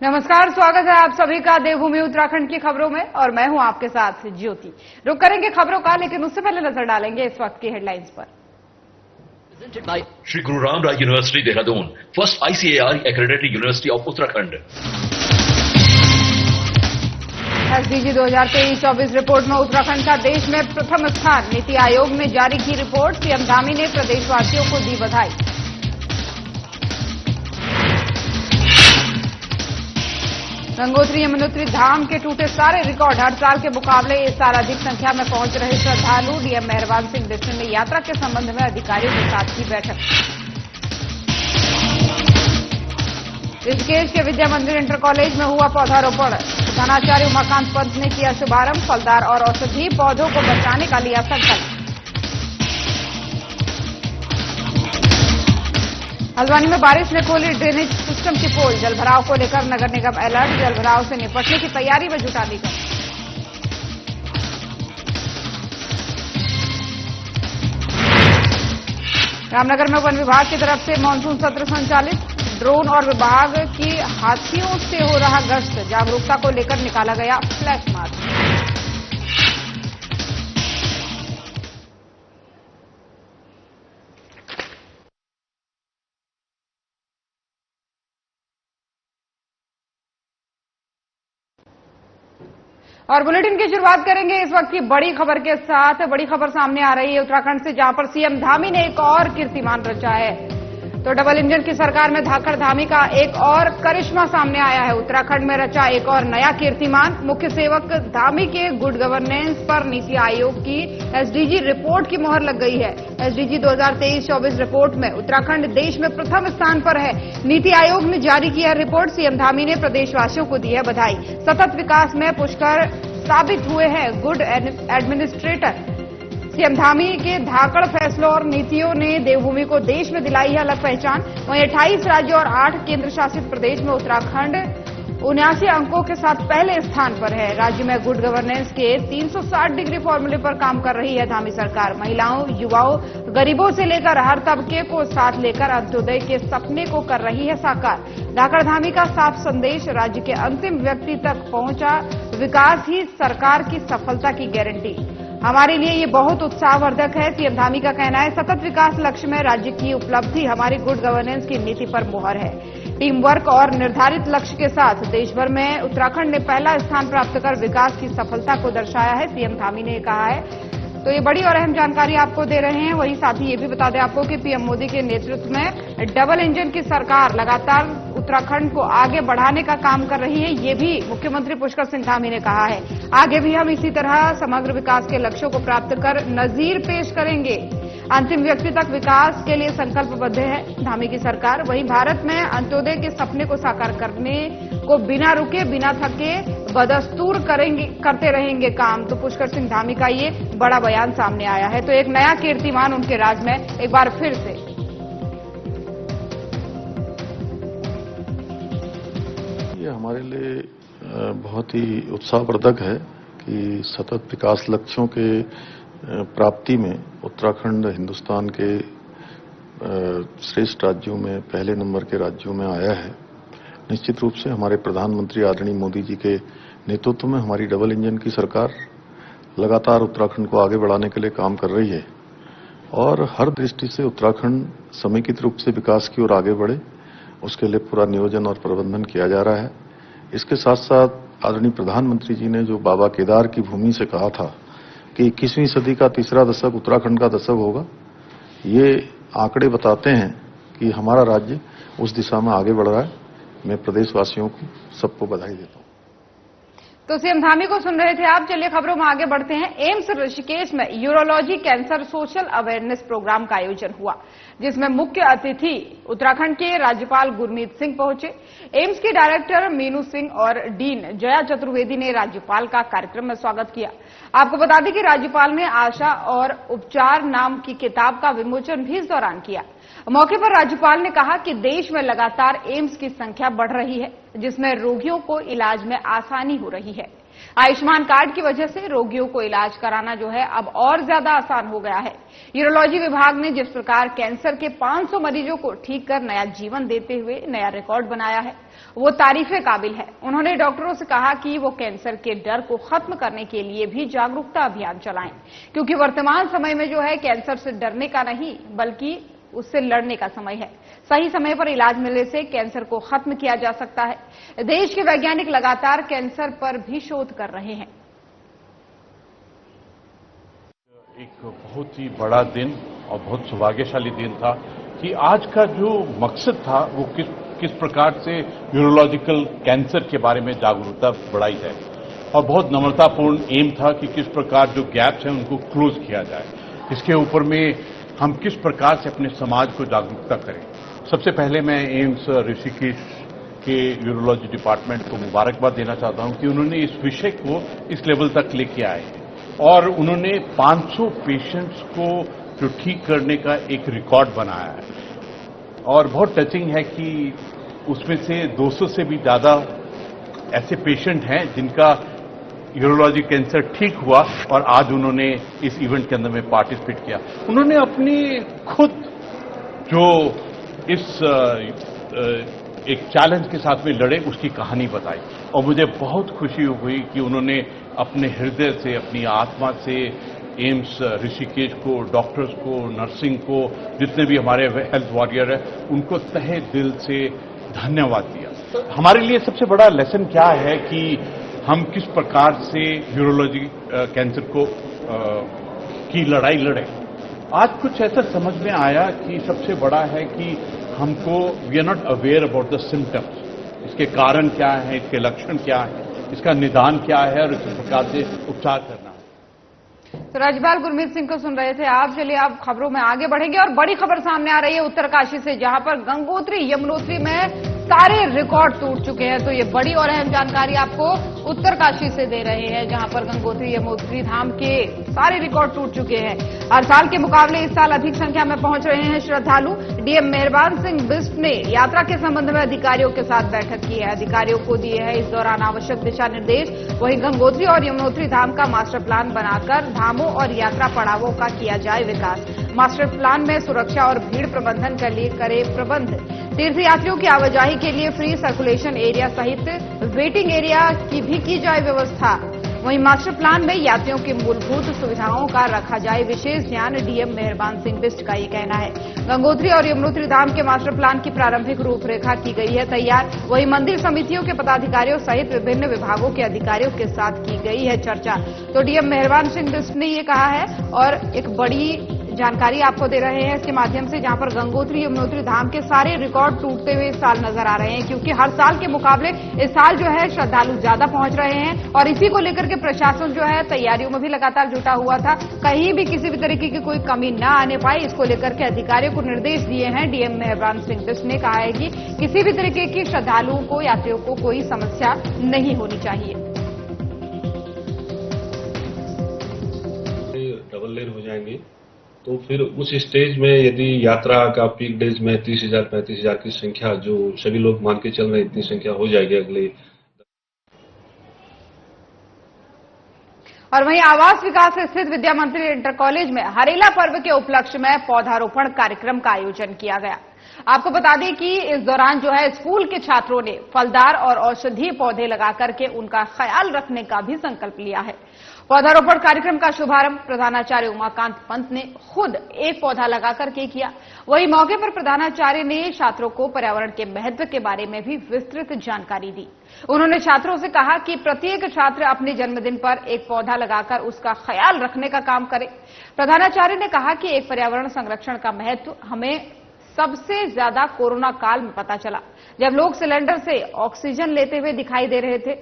नमस्कार, स्वागत है आप सभी का देवभूमि उत्तराखंड की खबरों में और मैं हूं आपके साथ ज्योति। रुक करेंगे खबरों का, लेकिन उससे पहले नजर डालेंगे इस वक्त की हेडलाइंस पर। Shri Guru Ram Rai university Dehradun, first ICAR accredited university of Uttarakhand. SDG 2023-24 report में उत्तराखंड का देश में प्रथम स्थान। नीति आयोग ने जारी की रिपोर्ट। सीएम धामी ने प्रदेशवासियों को दी बधाई। गंगोत्री यमुनोत्री धाम के टूटे सारे रिकॉर्ड। हर साल के मुकाबले इस साल अधिक संख्या में पहुंच रहे श्रद्धालु। डीएम मेहरबान सिंह बिश्नोई ने यात्रा के संबंध में अधिकारियों के साथ की बैठक। ऋषिकेश के विद्या मंदिर इंटर कॉलेज में हुआ पौधारोपण। प्रधानाचार्य उमाकांत पंत ने किया शुभारंभ। फलदार और औषधीय पौधों को बचाने का लिया संकल्प। हल्द्वानी में बारिश ने खोली ड्रेनेज सिस्टम की पोल। जलभराव को लेकर नगर निगम अलर्ट। जलभराव से निपटने की तैयारी में जुटा निगम। रामनगर में वन विभाग की तरफ से मानसून सत्र संचालित। ड्रोन और विभाग की हाथियों से हो रहा गश्त। जागरूकता को लेकर निकाला गया फ्लैश मार्च। और बुलेटिन की शुरुआत करेंगे इस वक्त की बड़ी खबर के साथ। बड़ी खबर सामने आ रही है उत्तराखंड से, जहां पर सीएम धामी ने एक और कीर्तिमान रचा है। तो डबल इंजन की सरकार में धाकड़ धामी का एक और करिश्मा सामने आया है। उत्तराखंड में रचा एक और नया कीर्तिमान। मुख्य सेवक धामी के गुड गवर्नेंस पर नीति आयोग की SDG रिपोर्ट की मोहर लग गई है। SDG 2023-24 रिपोर्ट में उत्तराखंड देश में प्रथम स्थान पर है। नीति आयोग ने जारी किया रिपोर्ट। सीएम धामी ने प्रदेशवासियों को दी है बधाई। सतत विकास में पुष्कर साबित हुए हैं गुड एडमिनिस्ट्रेटर। सीएम धामी के धाकड़ फैसलों और नीतियों ने देवभूमि को देश में दिलाई है अलग पहचान। वहीं 28 राज्यों और 8 केंद्र शासित प्रदेश में उत्तराखंड 79 अंकों के साथ पहले स्थान पर है। राज्य में गुड गवर्नेंस के 360 डिग्री फॉर्मूले पर काम कर रही है धामी सरकार। महिलाओं, युवाओं, गरीबों से लेकर हर तबके को साथ लेकर अंत्योदय के सपने को कर रही है साकार। धाकड़ धामी का साफ संदेश राज्य के अंतिम व्यक्ति तक पहुंचा। विकास ही सरकार की सफलता की गारंटी। हमारे लिए ये बहुत उत्साहवर्धक है। सीएम धामी का कहना है, सतत विकास लक्ष्य में राज्य की उपलब्धि हमारी गुड गवर्नेंस की नीति पर मुहर है। टीम वर्क और निर्धारित लक्ष्य के साथ देश भर में उत्तराखंड ने पहला स्थान प्राप्त कर विकास की सफलता को दर्शाया है, सीएम धामी ने कहा है। तो ये बड़ी और अहम जानकारी आपको दे रहे हैं। वहीं साथ ही ये भी बता दें आपको कि पीएम मोदी के नेतृत्व में डबल इंजन की सरकार लगातार उत्तराखंड को आगे बढ़ाने का काम कर रही है। ये भी मुख्यमंत्री पुष्कर सिंह धामी ने कहा है। आगे भी हम इसी तरह समग्र विकास के लक्ष्यों को प्राप्त कर नजीर पेश करेंगे। अंतिम व्यक्ति तक विकास के लिए संकल्पबद्ध है धामी की सरकार। वहीं भारत में अंत्योदय के सपने को साकार करने को बिना रुके बिना थके बदस्तूर करते रहेंगे काम। तो पुष्कर सिंह धामी का ये बड़ा बयान सामने आया है। तो एक नया कीर्तिमान उनके राज में एक बार फिर से। ये हमारे लिए बहुत ही उत्साहवर्धक है कि सतत विकास लक्ष्यों के प्राप्ति में उत्तराखंड हिंदुस्तान के श्रेष्ठ राज्यों में पहले नंबर के राज्यों में आया है। निश्चित रूप से हमारे प्रधानमंत्री आदरणीय मोदी जी के नेतृत्व में हमारी डबल इंजन की सरकार लगातार उत्तराखंड को आगे बढ़ाने के लिए काम कर रही है और हर दृष्टि से उत्तराखंड समेकित रूप से विकास की ओर आगे बढ़े, उसके लिए पूरा नियोजन और प्रबंधन किया जा रहा है। इसके साथ साथ आदरणीय प्रधानमंत्री जी ने जो बाबा केदार की भूमि से कहा था कि 21वीं सदी का तीसरा दशक उत्तराखंड का दशक होगा, ये आंकड़े बताते हैं कि हमारा राज्य उस दिशा में आगे बढ़ रहा है। मैं प्रदेशवासियों को सबको बधाई देता हूं। तो सीएम धामी को सुन रहे थे आप। चलिए खबरों में आगे बढ़ते हैं। एम्स ऋषिकेश में urology cancer social awareness programme का आयोजन हुआ, जिसमें मुख्य अतिथि उत्तराखंड के राज्यपाल गुरमीत सिंह पहुंचे। एम्स के डायरेक्टर मीनू सिंह और डीन जया चतुर्वेदी ने राज्यपाल का कार्यक्रम में स्वागत किया। आपको बता दें कि राज्यपाल ने आशा और उपचार नाम की किताब का विमोचन भी इस दौरान किया। मौके पर राज्यपाल ने कहा कि देश में लगातार एम्स की संख्या बढ़ रही है, जिसमें रोगियों को इलाज में आसानी हो रही है। आयुष्मान कार्ड की वजह से रोगियों को इलाज कराना जो है अब और ज्यादा आसान हो गया है। यूरोलॉजी विभाग ने जिस प्रकार कैंसर के 500 मरीजों को ठीक कर नया जीवन देते हुए नया रिकॉर्ड बनाया है, वो तारीफे काबिल है। उन्होंने डॉक्टरों से कहा कि वो कैंसर के डर को खत्म करने के लिए भी जागरूकता अभियान चलाएं, क्योंकि वर्तमान समय में जो है कैंसर से डरने का नहीं बल्कि उससे लड़ने का समय है। सही समय पर इलाज मिलने से कैंसर को खत्म किया जा सकता है। देश के वैज्ञानिक लगातार कैंसर पर भी शोध कर रहे हैं। एक बहुत ही बड़ा दिन और बहुत सौभाग्यशाली दिन था कि आज का जो मकसद था वो किस प्रकार से न्यूरोलॉजिकल कैंसर के बारे में जागरूकता बढ़ाई जाए, और बहुत नम्रतापूर्ण एम था कि किस प्रकार जो गैप्स हैं उनको क्लोज किया जाए। इसके ऊपर में हम किस प्रकार से अपने समाज को जागरूकता करें। सबसे पहले मैं एम्स ऋषिकेश के यूरोलॉजी डिपार्टमेंट को मुबारकबाद देना चाहता हूं कि उन्होंने इस विषय को इस लेवल तक लेके आए और उन्होंने 500 पेशेंट्स को जो ठीक करने का एक रिकॉर्ड बनाया है। और बहुत टचिंग है कि उसमें से 200 से भी ज्यादा ऐसे पेशेंट हैं जिनका यूरोलॉजी कैंसर ठीक हुआ और आज उन्होंने इस इवेंट के अंदर में पार्टिसिपेट किया। उन्होंने अपनी खुद जो इस एक चैलेंज के साथ में लड़े उसकी कहानी बताई, और मुझे बहुत खुशी हुई कि उन्होंने अपने हृदय से, अपनी आत्मा से एम्स ऋषिकेश को, डॉक्टर्स को, नर्सिंग को, जितने भी हमारे हेल्थ वॉरियर है, उनको तहे दिल से धन्यवाद दिया। हमारे लिए सबसे बड़ा लेसन क्या है कि हम किस प्रकार से यूरोलॉजी कैंसर को की लड़ाई लड़े। आज कुछ ऐसा समझ में आया कि सबसे बड़ा है कि हमको we are not aware about the symptoms, इसके कारण क्या है, इसके लक्षण क्या है, इसका निदान क्या है और इस प्रकार से उपचार करना है। तो राज्यपाल गुरमीत सिंह को सुन रहे थे आप। चलिए आप खबरों में आगे बढ़ेंगे और बड़ी खबर सामने आ रही है उत्तरकाशी से, जहां पर गंगोत्री यमुनोत्री में सारे रिकॉर्ड टूट चुके हैं। तो ये बड़ी और अहम जानकारी आपको उत्तरकाशी से दे रहे हैं, जहां पर गंगोत्री यमुनोत्री धाम के सारे रिकॉर्ड टूट चुके हैं। हर साल के मुकाबले इस साल अधिक संख्या में पहुंच रहे हैं श्रद्धालु। डीएम मेहरबान सिंह बिष्ट ने यात्रा के संबंध में अधिकारियों के साथ बैठक की है, अधिकारियों को दिए हैं इस दौरान आवश्यक दिशा निर्देश। वहीं गंगोत्री और यमुनोत्री धाम का मास्टर प्लान बनाकर धामों और यात्रा पड़ावों का किया जाए विकास। मास्टर प्लान में सुरक्षा और भीड़ प्रबंधन के लिए करे प्रबंध, तीर्थयात्रियों की आवाजाही के लिए फ्री सर्कुलेशन एरिया सहित वेटिंग एरिया की भी की जाए व्यवस्था। वहीं मास्टर प्लान में यात्रियों की मूलभूत सुविधाओं का रखा जाए विशेष ध्यान, डीएम मेहरबान सिंह बिष्ट का ये कहना है। गंगोत्री और यमुनोत्री धाम के मास्टर प्लान की प्रारंभिक रूपरेखा की गई है तैयार। वहीं मंदिर समितियों के पदाधिकारियों सहित विभिन्न विभागों के अधिकारियों के साथ की गई है चर्चा। तो डीएम मेहरबान सिंह बिष्ट ने ये कहा है और एक बड़ी जानकारी आपको दे रहे हैं इसके माध्यम से, जहां पर गंगोत्री यमुनोत्री धाम के सारे रिकॉर्ड टूटते हुए इस साल नजर आ रहे हैं, क्योंकि हर साल के मुकाबले इस साल जो है श्रद्धालु ज्यादा पहुंच रहे हैं। और इसी को लेकर के प्रशासन जो है तैयारियों में भी लगातार जुटा हुआ था, कहीं भी किसी भी तरीके की कोई कमी न आने पाए, इसको लेकर के अधिकारियों को निर्देश दिए हैं। डीएम मेहरबान सिंह बिष्ट ने कहा है कि किसी भी तरीके की श्रद्धालुओं को, यात्रियों को कोई समस्या नहीं होनी चाहिए। डबल लेयर हो जाएंगे तो फिर उस स्टेज में यदि यात्रा का पीक डेज में 30,000 35,000 की संख्या जो सभी लोग मान के चल रहे हैं, इतनी संख्या हो जाएगी अगले। और वहीं आवास विकास स्थित विद्या मंत्री इंटर कॉलेज में हरेला पर्व के उपलक्ष्य में पौधारोपण कार्यक्रम का आयोजन किया गया। आपको बता दें कि इस दौरान जो है स्कूल के छात्रों ने फलदार और औषधीय पौधे लगा करके उनका ख्याल रखने का भी संकल्प लिया है। पौधारोपण कार्यक्रम का शुभारंभ प्रधानाचार्य उमाकांत पंत ने खुद एक पौधा लगा करके किया। वहीं मौके पर प्रधानाचार्य ने छात्रों को पर्यावरण के महत्व के बारे में भी विस्तृत जानकारी दी। उन्होंने छात्रों से कहा कि प्रत्येक छात्र अपने जन्मदिन पर एक पौधा लगाकर उसका ख्याल रखने का काम करे। प्रधानाचार्य ने कहा कि एक पर्यावरण संरक्षण का महत्व हमें सबसे ज्यादा कोरोना काल में पता चला, जब लोग सिलेंडर से ऑक्सीजन लेते हुए दिखाई दे रहे थे।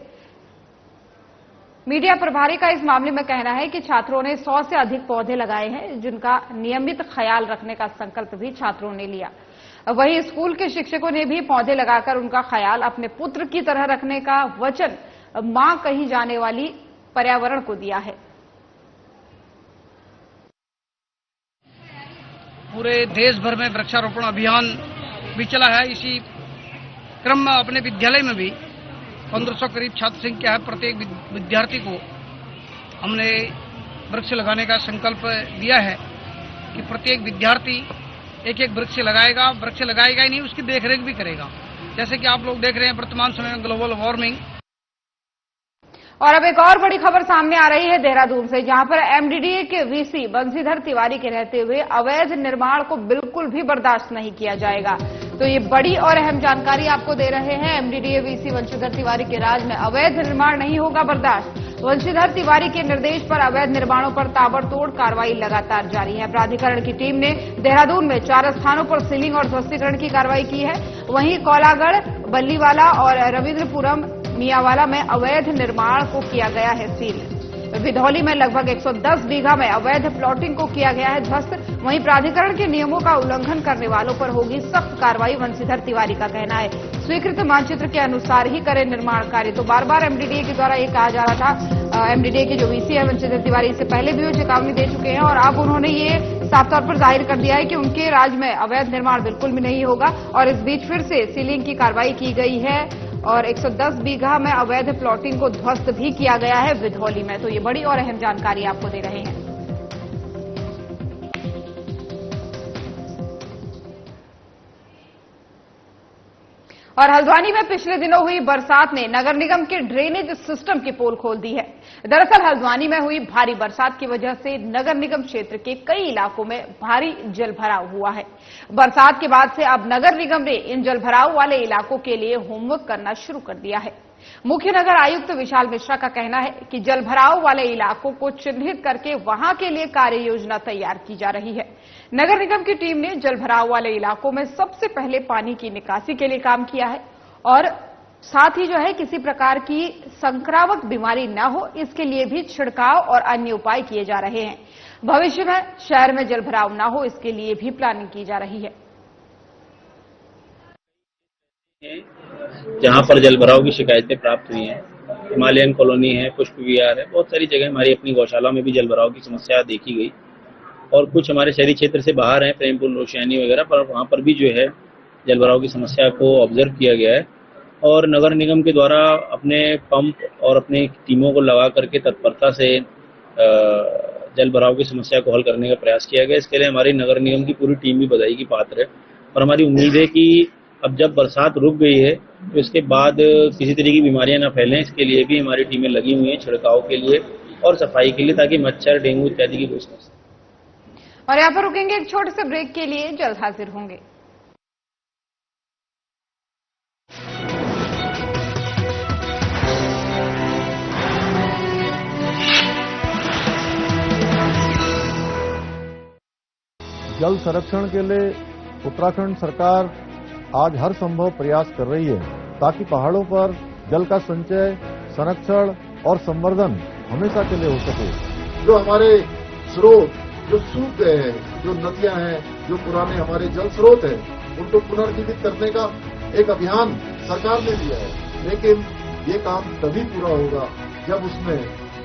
मीडिया प्रभारी का इस मामले में कहना है कि छात्रों ने 100 से अधिक पौधे लगाए हैं, जिनका नियमित ख्याल रखने का संकल्प भी छात्रों ने लिया। वहीं स्कूल के शिक्षकों ने भी पौधे लगाकर उनका ख्याल अपने पुत्र की तरह रखने का वचन मां कही जाने वाली पर्यावरण को दिया है। पूरे देश भर में वृक्षारोपण अभियान भी चला है। इसी क्रम में अपने विद्यालय में भी 1500 करीब छात्र संख्या है। प्रत्येक विद्यार्थी को हमने वृक्ष लगाने का संकल्प लिया है कि प्रत्येक विद्यार्थी एक एक वृक्ष लगाएगा। वृक्ष लगाएगा ही नहीं, उसकी देखरेख भी करेगा। जैसे कि आप लोग देख रहे हैं वर्तमान समय में ग्लोबल वार्मिंग। और अब एक और बड़ी खबर सामने आ रही है देहरादून से, जहां पर एमडीडीए के वीसी बंशीधर तिवारी के रहते हुए अवैध निर्माण को बिल्कुल भी बर्दाश्त नहीं किया जाएगा। तो ये बड़ी और अहम जानकारी आपको दे रहे हैं। एमडीडीए वीसी बंशीधर तिवारी के राज में अवैध निर्माण नहीं होगा बर्दाश्त। बंशीधर तिवारी के निर्देश पर अवैध निर्माणों पर ताबड़तोड़ कार्रवाई लगातार जारी है। प्राधिकरण की टीम ने देहरादून में 4 स्थानों पर सीलिंग और ध्वस्तीकरण की कार्रवाई की है। वहीं कौलागढ़, बल्लीवाला और रविंद्रपुरम मियावाला में अवैध निर्माण को किया गया है सील। विधौली में लगभग 110 बीघा में अवैध प्लॉटिंग को किया गया है ध्वस्त। वहीं प्राधिकरण के नियमों का उल्लंघन करने वालों पर होगी सख्त कार्रवाई, बंशीधर तिवारी का कहना है। स्वीकृत मानचित्र के अनुसार ही करें निर्माण कार्य। तो बार बार एमडीडीए के द्वारा ये कहा जा रहा था। एमडीडीए के जो वीसी है बंशीधर तिवारी इससे पहले भी वो चेतावनी दे चुके हैं और अब उन्होंने ये साफ तौर पर जाहिर कर दिया है कि उनके राज में अवैध निर्माण बिल्कुल भी नहीं होगा। और इस बीच फिर से सीलिंग की कार्रवाई की गई है और 110 बीघा में अवैध प्लॉटिंग को ध्वस्त भी किया गया है विधौली में। तो ये बड़ी और अहम जानकारी आपको दे रहे हैं। और हल्द्वानी में पिछले दिनों हुई बरसात ने नगर निगम के ड्रेनेज सिस्टम की पोल खोल दी है। दरअसल हल्द्वानी में हुई भारी बरसात की वजह से नगर निगम क्षेत्र के कई इलाकों में भारी जलभराव हुआ है। बरसात के बाद से अब नगर निगम ने इन जलभराव वाले इलाकों के लिए होमवर्क करना शुरू कर दिया है। मुख्य नगर आयुक्त विशाल मिश्रा का कहना है कि जलभराव वाले इलाकों को चिन्हित करके वहां के लिए कार्य योजना तैयार की जा रही है। नगर निगम की टीम ने जलभराव वाले इलाकों में सबसे पहले पानी की निकासी के लिए काम किया है और साथ ही जो है किसी प्रकार की संक्रामक बीमारी न हो इसके लिए भी छिड़काव और अन्य उपाय किए जा रहे हैं। भविष्य में शहर में जलभराव न हो इसके लिए भी प्लानिंग की जा रही है। जहां पर जलभराव की शिकायतें प्राप्त हुई हैं, हिमालयन कॉलोनी है, पुष्प विहार है, बहुत सारी जगह हमारी अपनी गौशाला में भी जलभराव की समस्या देखी गई और कुछ हमारे शहरी क्षेत्र से बाहर है, प्रेमपुर, रोशियानी वगैरह, पर वहां पर भी जो है जलभराव की समस्या को ऑब्जर्व किया गया है और नगर निगम के द्वारा अपने पंप और अपनी टीमों को लगा करके तत्परता से जलभराव की समस्या को हल करने का प्रयास किया गया। इसके लिए हमारी नगर निगम की पूरी टीम भी बधाई की पात्र है और हमारी उम्मीद है कि अब जब बरसात रुक गई है तो इसके बाद किसी तरह की बीमारियां न फैलें, इसके लिए भी हमारी टीमें लगी हुई हैं छिड़काव के लिए और सफाई के लिए, ताकि मच्छर, डेंगू इत्यादि की कोई समस्या। और यहाँ पर रुकेंगे एक छोटे से ब्रेक के लिए, जल्द हाजिर होंगे। जल संरक्षण के लिए उत्तराखंड सरकार आज हर संभव प्रयास कर रही है ताकि पहाड़ों पर जल का संचय, संरक्षण और संवर्धन हमेशा के लिए हो सके। जो हमारे स्रोत जो सूख गए हैं, जो नदियां हैं, जो पुराने हमारे जल स्रोत हैं, उनको पुनर्जीवित करने का एक अभियान सरकार ने लिया है। लेकिन ये काम तभी पूरा होगा जब उसमें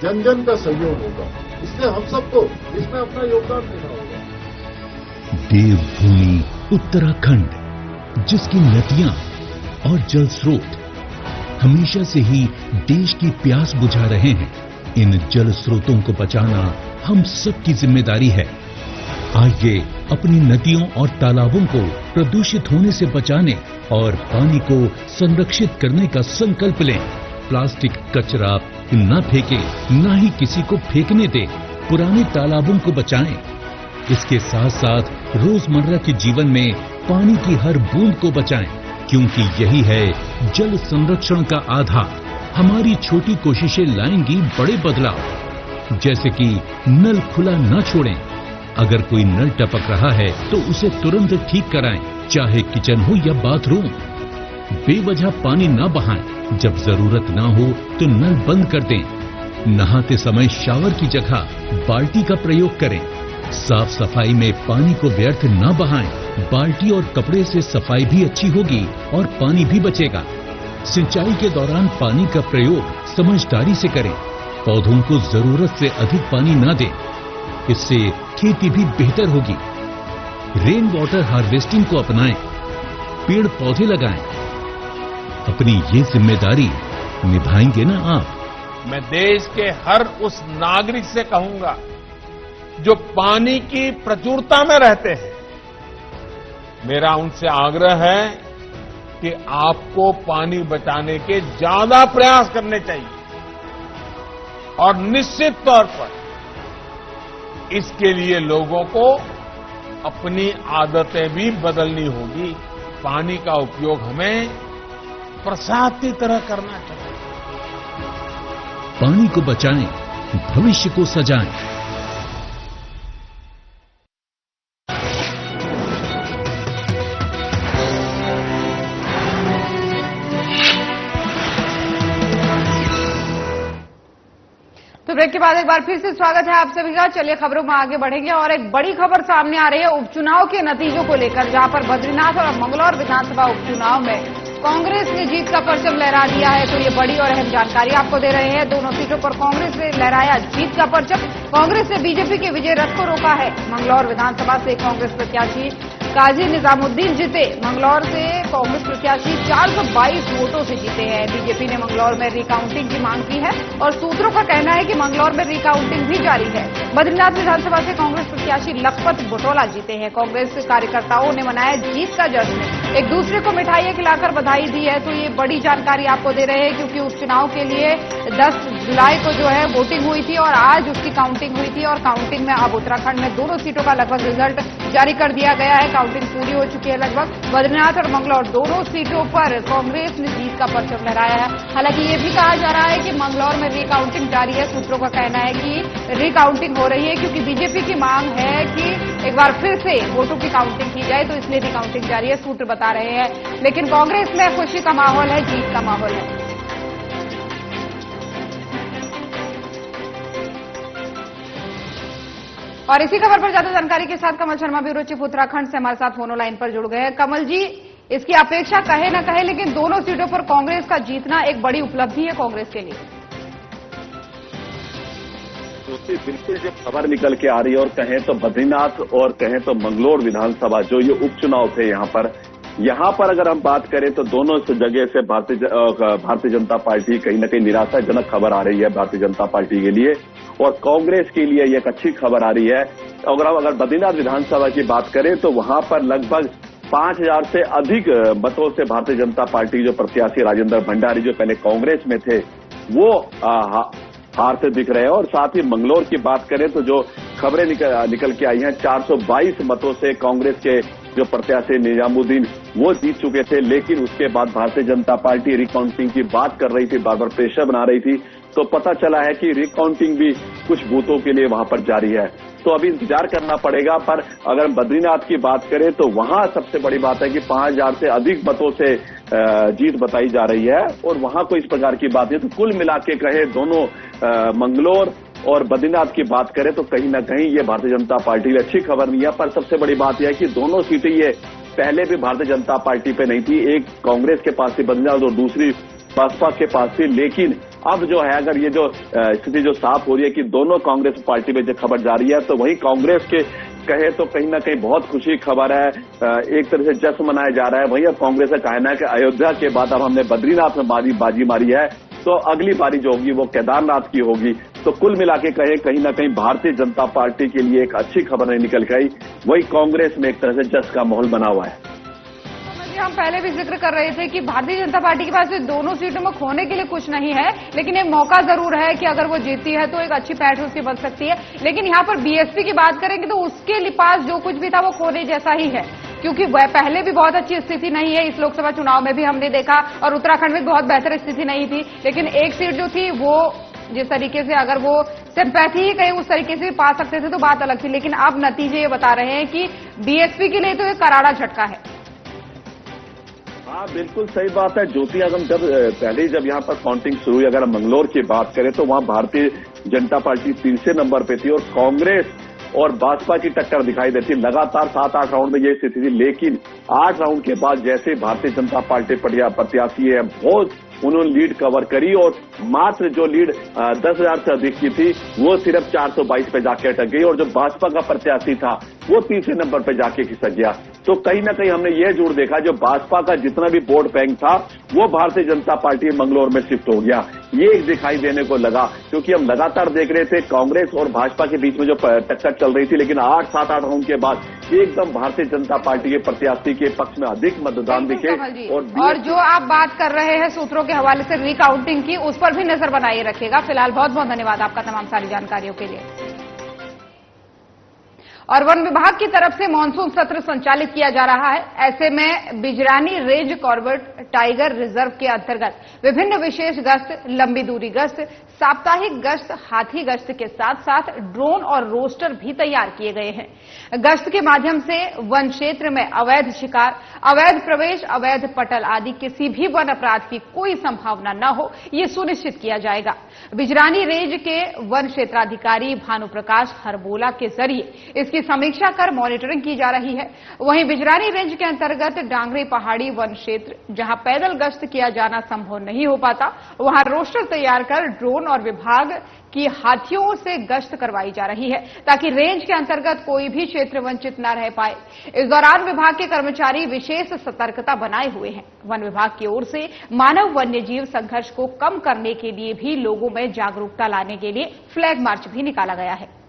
जन जन का सहयोग होगा। इसलिए हम सबको इसमें अपना योगदान देना होगा। देवभूमि उत्तराखंड, जिसकी नदियां और जल स्रोत हमेशा से ही देश की प्यास बुझा रहे हैं, इन जल स्रोतों को बचाना हम सबकी जिम्मेदारी है। आइए अपनी नदियों और तालाबों को प्रदूषित होने से बचाने और पानी को संरक्षित करने का संकल्प लें। प्लास्टिक कचरा न फेंके, न ही किसी को फेंकने दे। पुराने तालाबों को बचाएं। इसके साथ साथ रोजमर्रा के जीवन में पानी की हर बूंद को बचाएं, क्योंकि यही है जल संरक्षण का आधार। हमारी छोटी कोशिशें लाएंगी बड़े बदलाव। जैसे कि नल खुला न छोड़ें। अगर कोई नल टपक रहा है तो उसे तुरंत ठीक कराएं, चाहे किचन हो या बाथरूम। बेवजह पानी न बहाएं। जब जरूरत ना हो तो नल बंद कर दें। नहाते समय शावर की जगह बाल्टी का प्रयोग करें। साफ सफाई में पानी को व्यर्थ न बहाएं। बाल्टी और कपड़े से सफाई भी अच्छी होगी और पानी भी बचेगा। सिंचाई के दौरान पानी का प्रयोग समझदारी से करें। पौधों को जरूरत से अधिक पानी न दें, इससे खेती भी बेहतर होगी। रेन वाटर हार्वेस्टिंग को अपनाएं, पेड़ पौधे लगाएं। अपनी ये जिम्मेदारी निभाएंगे ना आप? मैं देश के हर उस नागरिक से कहूंगा जो पानी की प्रचुरता में रहते हैं, मेरा उनसे आग्रह है कि आपको पानी बचाने के ज्यादा प्रयास करने चाहिए और निश्चित तौर पर इसके लिए लोगों को अपनी आदतें भी बदलनी होगी। पानी का उपयोग हमें प्रसाद की तरह करना चाहिए। पानी को बचाएं, भविष्य को सजाएं। तो ब्रेक के बाद एक बार फिर से स्वागत है आप सभी का। चलिए खबरों में आगे बढ़ेंगे और एक बड़ी खबर सामने आ रही है उपचुनाव के नतीजों को लेकर, जहां पर बद्रीनाथ और मंगलौर विधानसभा उपचुनाव में कांग्रेस ने जीत का परचम लहरा दिया है। तो ये बड़ी और अहम जानकारी आपको दे रहे हैं। दोनों सीटों पर कांग्रेस ने लहराया जीत का परचम। कांग्रेस ने बीजेपी के विजय रथ को रोका है। मंगलौर विधानसभा से कांग्रेस प्रत्याशी काजी निजामुद्दीन जीते। मंगलौर से कांग्रेस प्रत्याशी 422 वोटों से जीते हैं। बीजेपी ने मंगलौर में रिकाउंटिंग की मांग की है और सूत्रों का कहना है कि मंगलौर में रिकाउंटिंग भी जारी है। बद्रीनाथ विधानसभा से कांग्रेस प्रत्याशी लखपत बुटोला जीते हैं। कांग्रेस कार्यकर्ताओं ने मनाया जीत का जश्न, एक दूसरे को मिठाइयां खिलाकर बधाई दी है। तो ये बड़ी जानकारी आपको दे रहे हैं क्योंकि उपचुनाव के लिए 10 जुलाई को जो है वोटिंग हुई थी और आज उसकी काउंटिंग हुई थी और काउंटिंग में अब उत्तराखंड में दोनों सीटों का लगभग रिजल्ट जारी कर दिया गया है। काउंटिंग पूरी हो चुकी है लगभग। बद्रीनाथ और मंगलौर दोनों सीटों पर कांग्रेस ने जीत का परचम लहराया है। हालांकि ये भी कहा जा रहा है कि मंगलौर में रिकाउंटिंग जारी है। सूत्रों का कहना है कि रिकाउंटिंग हो रही है क्योंकि बीजेपी की मांग है कि एक बार फिर से वोटों की काउंटिंग की जाए, तो इसलिए रिकाउंटिंग जारी है, सूत्र बता रहे हैं। लेकिन कांग्रेस में खुशी का माहौल है, जीत का माहौल है। और इसी खबर पर ज्यादा जानकारी के साथ कमल शर्मा ब्यूरो चीफ उत्तराखंड से हमारे साथ फोन लाइन पर जुड़ गए हैं। कमल जी, इसकी अपेक्षा कहे न कहे लेकिन दोनों सीटों पर कांग्रेस का जीतना एक बड़ी उपलब्धि है कांग्रेस के लिए। बिल्कुल जब खबर निकल के आ रही है और कहें तो बद्रीनाथ और कहें तो मंगलौर विधानसभा जो ये उपचुनाव थे यहाँ पर अगर हम बात करें तो दोनों जगह से भारतीय जनता पार्टी कहीं न कहीं निराशाजनक खबर आ रही है भारतीय जनता पार्टी के लिए और कांग्रेस के लिए एक अच्छी खबर आ रही है। अगर बद्रीनाथ विधानसभा की बात करें तो वहां पर लगभग 5000 से अधिक मतों से भारतीय जनता पार्टी जो प्रत्याशी राजेंद्र भंडारी जो पहले कांग्रेस में थे वो हारते दिख रहे हैं। और साथ ही मंगलौर की बात करें तो जो खबरें निकल के आई हैं 422 मतों से कांग्रेस के जो प्रत्याशी निजामुद्दीन वो जीत चुके थे, लेकिन उसके बाद भारतीय जनता पार्टी रिकाउंटिंग की बात कर रही थी, बार बार प्रेशर बना रही थी। तो पता चला है कि रिकाउंटिंग भी कुछ बूथों के लिए वहां पर जारी है। तो अभी इंतजार करना पड़ेगा। पर अगर बद्रीनाथ की बात करें तो वहां सबसे बड़ी बात है कि 5000 से अधिक मतों से जीत बताई जा रही है और वहां कोई इस प्रकार की बात नहीं। तो कुल मिला के कहे दोनों मंगलौर और बद्रीनाथ की बात करें तो कहीं ना कहीं ये भारतीय जनता पार्टी की अच्छी खबर नहीं है। पर सबसे बड़ी बात यह है कि दोनों सीटें ये पहले भी भारतीय जनता पार्टी पे नहीं थी, एक कांग्रेस के पास थी बद्रीनाथ और दूसरी बसपा के पास थी। लेकिन अब जो है अगर ये जो स्थिति जो साफ हो रही है कि दोनों कांग्रेस पार्टी में जो खबर जारी है तो वही कांग्रेस के कहे तो कहीं ना कहीं बहुत खुशी खबर है, एक तरह से जश्न मनाया जा रहा है। वही अब कांग्रेस का कहना है कि अयोध्या के बाद अब हमने बद्रीनाथ में बाजी मारी है तो अगली बारी जो होगी वो केदारनाथ की होगी। तो कुल मिला के कहीं ना कहीं भारतीय जनता पार्टी के लिए एक अच्छी खबर नहीं निकल गई, वही कांग्रेस में एक तरह से जश्न का माहौल बना हुआ है। हम पहले भी जिक्र कर रहे थे कि भारतीय जनता पार्टी के पास दोनों सीटों में खोने के लिए कुछ नहीं है, लेकिन एक मौका जरूर है कि अगर वो जीतती है तो एक अच्छी पैठ उसकी बन सकती है। लेकिन यहाँ पर बीएसपी की बात करेंगे तो उसके पास जो कुछ भी था वो खोने जैसा ही है, क्योंकि वह पहले भी बहुत अच्छी स्थिति नहीं है। इस लोकसभा चुनाव में भी हमने देखा और उत्तराखंड में बहुत बेहतर स्थिति नहीं थी, लेकिन एक सीट जो थी वो जिस तरीके से अगर वो सिंपैथी ही कहीं उस तरीके से पा सकते थे तो बात अलग थी। लेकिन अब नतीजे ये बता रहे हैं कि बीएसपी के लिए तो एक करारा झटका है। हाँ बिल्कुल सही बात है ज्योति। अगर जब यहाँ पर काउंटिंग शुरू हुई, अगर मंगलौर की बात करें तो वहां भारतीय जनता पार्टी तीसरे नंबर पे थी और कांग्रेस और भाजपा की टक्कर दिखाई देती। लगातार 7-8 राउंड में ये स्थिति थी, लेकिन 8 राउंड के बाद जैसे भारतीय जनता पार्टी प्रत्याशी है बहुत उन्होंने लीड कवर करी और मात्र जो लीड 10,000 से अधिक की थी वो सिर्फ 422 पे जाके अटक गई और जो भाजपा का प्रत्याशी था वो तीसरे नंबर पे जाके खिसक गया। तो कहीं ना कहीं हमने ये जोड़ देखा, जो भाजपा का जितना भी वोट बैंक था वो भारतीय जनता पार्टी मंगलौर में शिफ्ट हो गया। ये एक दिखाई देने को लगा, क्योंकि हम लगातार देख रहे थे कांग्रेस और भाजपा के बीच में जो टक्कर चल रही थी, लेकिन 7-8 राउंड के बाद एकदम भारतीय जनता पार्टी के प्रत्याशी के पक्ष में अधिक मतदान दिखे। और जो आप बात कर रहे हैं सूत्रों के हवाले से रिकाउंटिंग की, उस पर भी नजर बनाए रखिएगा। फिलहाल बहुत बहुत धन्यवाद आपका तमाम सारी जानकारियों के लिए। और वन विभाग की तरफ से मानसून सत्र संचालित किया जा रहा है। ऐसे में Bijrani range Corbett tiger reserve के अंतर्गत विभिन्न विशेष गश्त, लंबी दूरी गश्त, साप्ताहिक गश्त, हाथी गश्त के साथ साथ ड्रोन और रोस्टर भी तैयार किए गए हैं। गश्त के माध्यम से वन क्षेत्र में अवैध शिकार, अवैध प्रवेश, अवैध पटल आदि किसी भी वन अपराध की कोई संभावना न हो, ये सुनिश्चित किया जाएगा। बिजरानी रेंज के वन क्षेत्राधिकारी भानुप्रकाश हरबोला के जरिए इसकी समीक्षा कर मॉनिटरिंग की जा रही है। वहीं बिजरानी रेंज के अंतर्गत डांगरी पहाड़ी वन क्षेत्र, जहां पैदल गश्त किया जाना संभव नहीं हो पाता, वहां रोस्टर तैयार कर ड्रोन और विभाग की हाथियों से गश्त करवाई जा रही है, ताकि रेंज के अंतर्गत कोई भी क्षेत्र वंचित न रह पाए। इस दौरान विभाग के कर्मचारी विशेष सतर्कता बनाए हुए हैं। वन विभाग की ओर से मानव वन्यजीव संघर्ष को कम करने के लिए भी लोगों में जागरूकता लाने के लिए फ्लैग मार्च भी निकाला गया है।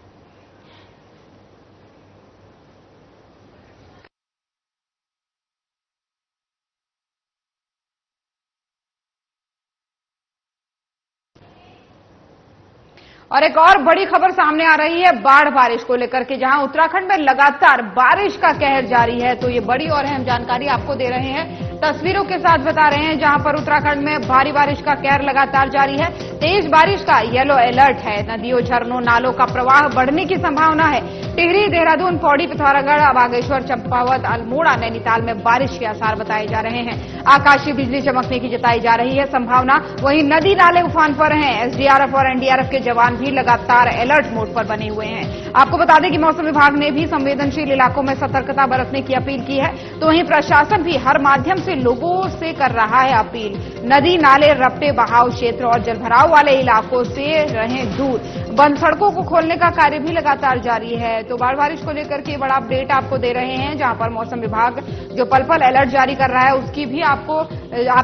और एक और बड़ी खबर सामने आ रही है बाढ़ बारिश को लेकर के, जहां उत्तराखंड में लगातार बारिश का कहर जारी है। तो ये बड़ी और अहम जानकारी आपको दे रहे हैं, तस्वीरों के साथ बता रहे हैं, जहां पर उत्तराखंड में भारी बारिश का कहर लगातार जारी है। तेज बारिश का येलो अलर्ट है। नदियों, झरनों, नालों का प्रवाह बढ़ने की संभावना है। टिहरी, देहरादून, पौड़ी, पिथौरागढ़, बागेश्वर, चंपावत, अल्मोड़ा, नैनीताल में बारिश के आसार बताए जा रहे हैं। आकाशीय बिजली चमकने की जताई जा रही है संभावना। वहीं नदी नाले उफान पर हैं। एसडीआरएफ और एनडीआरएफ के जवान भी लगातार अलर्ट मोड पर बने हुए हैं। आपको बता दें कि मौसम विभाग ने भी संवेदनशील इलाकों में सतर्कता बरतने की अपील की है। तो वहीं प्रशासन भी हर माध्यम से लोगों से कर रहा है अपील। नदी नाले, रपटे, बहाव क्षेत्र और जलभराव वाले इलाकों से रहें दूर। बंद सड़कों को खोलने का कार्य भी लगातार जारी है। तो बाढ़ बारिश को लेकर के बड़ा अपडेट आपको दे रहे हैं, जहां पर मौसम विभाग जो पल पल अलर्ट जारी कर रहा है उसकी भी आप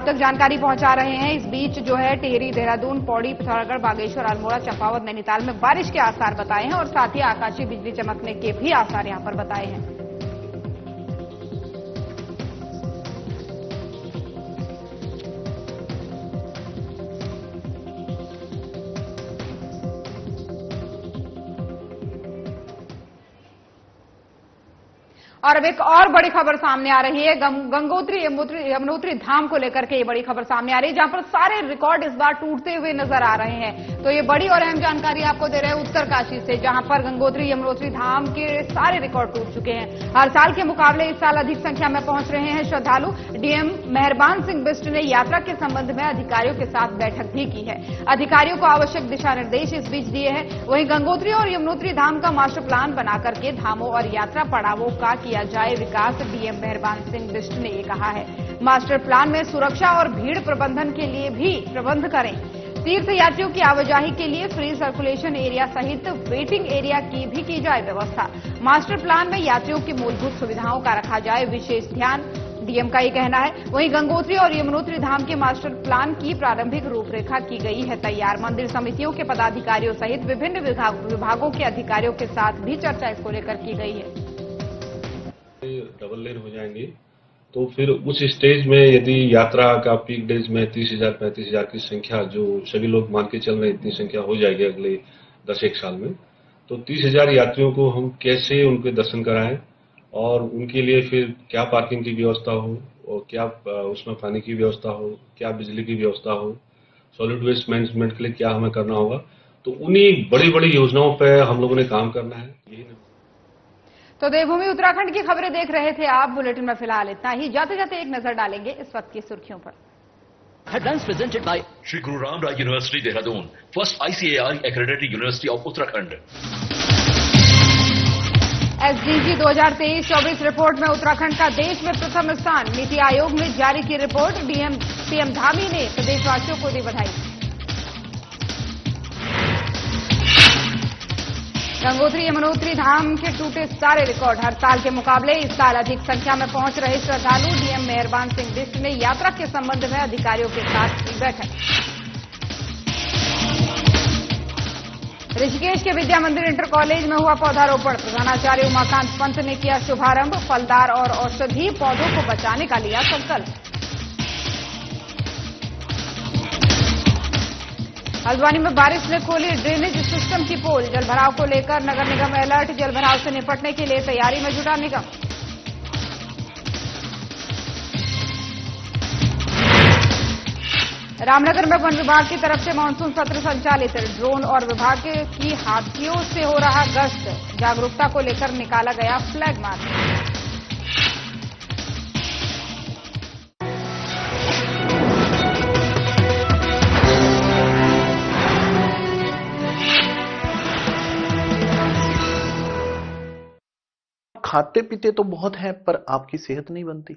तक जानकारी पहुंचा रहे हैं। इस बीच जो है टिहरी, देहरादून, पौड़ी, पिथौरागढ़, बागेश्वर, अल्मोड़ा, चंपावत, नैनीताल में बारिश के आसार बताए हैं और साथ ही आकाशीय बिजली चमकने के भी आसार यहां पर बताए हैं। और अब एक और बड़ी खबर सामने आ रही है, गंगोत्री यमुनोत्री धाम को लेकर के ये बड़ी खबर सामने आ रही है, जहां पर सारे रिकॉर्ड इस बार टूटते हुए नजर आ रहे हैं। तो ये बड़ी और अहम जानकारी आपको दे रहे हैं उत्तरकाशी से, जहां पर गंगोत्री यमुनोत्री धाम के सारे रिकॉर्ड टूट चुके हैं। हर साल के मुकाबले इस साल अधिक संख्या में पहुंच रहे हैं श्रद्धालु। डीएम मेहरबान सिंह बिष्ट ने यात्रा के संबंध में अधिकारियों के साथ बैठक भी की है। अधिकारियों को आवश्यक दिशा निर्देश इस बीच दिए हैं। वहीं गंगोत्री और यमुनोत्री धाम का मास्टर प्लान बना करके धामों और यात्रा पड़ावों का किया जाए विकास। डीएम मेहरबान सिंह बिष्ट ने ये कहा है। मास्टर प्लान में सुरक्षा और भीड़ प्रबंधन के लिए भी प्रबंध करें। तीर्थ यात्रियों की आवाजाही के लिए फ्री सर्कुलेशन एरिया सहित वेटिंग एरिया की भी की जाए व्यवस्था। मास्टर प्लान में यात्रियों की मूलभूत सुविधाओं का रखा जाए विशेष ध्यान, डीएम का ये कहना है। वहीं गंगोत्री और यमुनोत्री धाम के मास्टर प्लान की प्रारंभिक रूपरेखा की गई है तैयार। मंदिर समितियों के पदाधिकारियों सहित विभिन्न विभागों के अधिकारियों के साथ भी चर्चा इसको लेकर की गई है। डबल लेन हो जाएंगे तो फिर उस स्टेज में यदि यात्रा का पीक डेज में 30,000 35,000 की संख्या जो सभी लोग मान के चल रहे हैं, इतनी संख्या हो जाएगी अगले 10-1 साल में, तो 30,000 यात्रियों को हम कैसे उनके दर्शन कराएं और उनके लिए फिर क्या पार्किंग की व्यवस्था हो और क्या उसमें पानी की व्यवस्था हो, क्या बिजली की व्यवस्था हो, सॉलिड वेस्ट मैनेजमेंट के लिए क्या हमें करना होगा। तो उन्हीं बड़ी बड़ी योजनाओं पर हम लोगों ने काम करना है। यही तो देवभूमि उत्तराखंड की खबरें देख रहे थे आप। बुलेटिन में फिलहाल इतना ही। जाते जाते एक नजर डालेंगे इस वक्त की सुर्खियों पर। Headlines presented by Shri Guru Ram Rai University, Dehradun, first ICAR accredited university of Uttarakhand. SDG 2023-24 report में उत्तराखंड का देश में प्रथम स्थान। नीति आयोग ने जारी की रिपोर्ट। पीएम धामी ने प्रदेशवासियों को दी बधाई। गंगोत्री यमुनोत्री धाम के टूटे सारे रिकॉर्ड। हर साल के मुकाबले इस साल अधिक संख्या में पहुंच रहे श्रद्धालु। डीएम मेहरबान सिंह बिष्ट ने यात्रा के संबंध में अधिकारियों के साथ की बैठक। ऋषिकेश के विद्या मंदिर इंटर कॉलेज में हुआ पौधारोपण। प्रधानाचार्य उमाकांत पंत ने किया शुभारंभ। फलदार और औषधीय पौधों को बचाने का लिया संकल्प। हल्द्वानी में बारिश ने खोली ड्रेनेज सिस्टम की पोल। जलभराव को लेकर नगर निगम अलर्ट। जलभराव से निपटने के लिए तैयारी में जुटा निगम। रामनगर में वन विभाग की तरफ से मानसून सत्र संचालित। ड्रोन और विभाग की हाथियों से हो रहा गश्त। जागरूकता को लेकर निकाला गया फ्लैग मार्च। खाते पीते तो बहुत हैं पर आपकी सेहत नहीं बनती।